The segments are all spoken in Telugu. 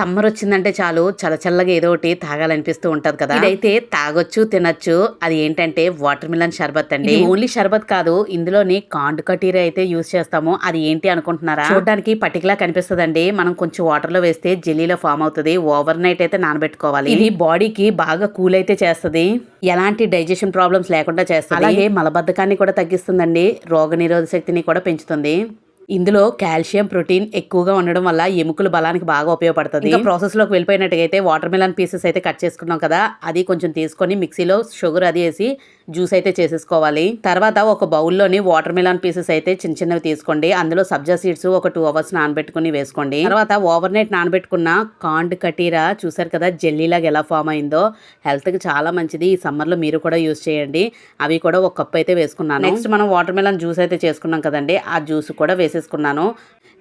సమ్మర్ వచ్చిందంటే చాలు చల్లచల్లగా ఏదో ఒకటి తాగాలనిపిస్తూ ఉంటది కదా. ఇదైతే తాగొచ్చు తినొచ్చు. అది ఏంటంటే వాటర్ మిలన్ షర్బత్ అండి. ఓన్లీ షర్బత్ కాదు, ఇందులోని కాండు కటీరా అయితే యూజ్ చేస్తాము. అది ఏంటి అనుకుంటున్నారా? చూడడానికి పటికలా కనిపిస్తుందండి. మనం కొంచెం వాటర్ లో వేస్తే జెల్లీలో ఫామ్ అవుతుంది. ఓవర్ నైట్ అయితే నానబెట్టుకోవాలి. ఇది బాడీకి బాగా కూల్ అయితే చేస్తుంది. ఎలాంటి డైజెషన్ ప్రాబ్లమ్స్ లేకుండా చేస్తుంది. అలాగే మలబద్ధకాన్ని కూడా తగ్గిస్తుందండి. రోగ నిరోధక శక్తిని కూడా పెంచుతుంది. ఇందులో కాల్షియం ప్రోటీన్ ఎక్కువగా ఉండడం వల్ల ఎముకల బలానికి బాగా ఉపయోగపడుతుంది. ఇంకా ప్రాసెస్ లోకి వెళ్ళిపోయినట్టుగైతే వాటర్ మిలన్ పీసెస్ అయితే కట్ చేసుకున్నాం కదా, అది కొంచెం తీసుకొని మిక్సీలో షుగర్ అది వేసి జ్యూస్ అయితే చేసేసుకోవాలి. తర్వాత ఒక బౌల్లోని వాటర్ మిలన్ పీసెస్ అయితే చిన్న చిన్నవి తీసుకోండి. అందులో సబ్జా సీడ్స్ ఒక 2 hours నానబెట్టుకుని వేసుకోండి. తర్వాత ఓవర్ నైట్ నానబెట్టుకున్న కాండ్ కటీరా చూసారు కదా, జెల్లీలాగా ఎలా ఫామ్ అయిందో. హెల్త్ కి చాలా మంచిది. ఈ సమ్మర్ లో మీరు కూడా యూజ్ చేయండి. అవి కూడా ఒక కప్ అయితే వేసుకున్నాను. నెక్స్ట్ మనం వాటర్ మిలన్ జ్యూస్ అయితే చేసుకున్నాం కదండి, ఆ జ్యూస్ కూడా వేసేసుకున్నాను.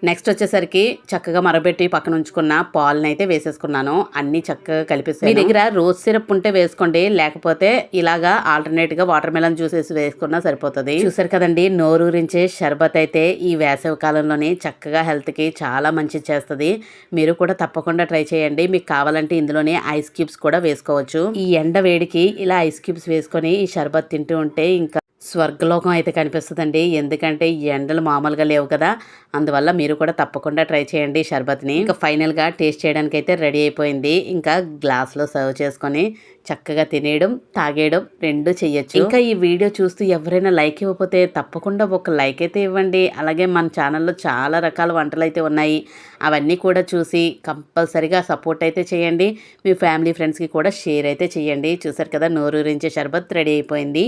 నెక్స్ట్ వచ్చేసరికి చక్కగా మరబెట్టి పక్కన ఉంచుకున్న పాలను అయితే వేసేసుకున్నాను. అన్ని చక్కగా కలిపేసాను. మీ దగ్గర రోజ్ సిరప్ ఉంటే వేసుకోండి, లేకపోతే ఇలాగా ఆల్టర్నేట్ గా వాటర్ మెలన్ జ్యూసెస్ వేసుకున్నా సరిపోతుంది. చూసారు కదండి, నోరూరించే షర్బత్ అయితే ఈ వేసవి కాలంలోని చక్కగా హెల్త్ కి చాలా మంచి చేస్తుంది. మీరు కూడా తప్పకుండా ట్రై చేయండి. మీకు కావాలంటే ఇందులోనే ఐస్ క్యూబ్స్ కూడా వేసుకోవచ్చు. ఈ ఎండ వేడికి ఇలా ఐస్ క్యూబ్స్ వేసుకొని ఈ షర్బత్ తింటూ ఉంటే ఇంకా స్వర్గలోకం అయితే కనిపిస్తుందండి. ఎందుకంటే ఈ ఎండలు మామూలుగా లేవు కదా, అందువల్ల మీరు కూడా తప్పకుండా ట్రై చేయండి షర్బత్ని. ఇంకా ఫైనల్గా టేస్ట్ చేయడానికి అయితే రెడీ అయిపోయింది. ఇంకా గ్లాస్లో సర్వ్ చేసుకొని చక్కగా తినేయడం తాగేయడం రెండు చెయ్యొచ్చు. ఇంకా ఈ వీడియో చూస్తూ ఎవరైనా లైక్ ఇవ్వకపోతే తప్పకుండా ఒక లైక్ అయితే ఇవ్వండి. అలాగే మన ఛానల్లో చాలా రకాల వంటలు అయితే ఉన్నాయి, అవన్నీ కూడా చూసి కంపల్సరీగా సపోర్ట్ అయితే చేయండి. మీ ఫ్యామిలీ ఫ్రెండ్స్కి కూడా షేర్ అయితే చేయండి. చూసారు కదా, నోరూరించే షర్బత్ రెడీ అయిపోయింది.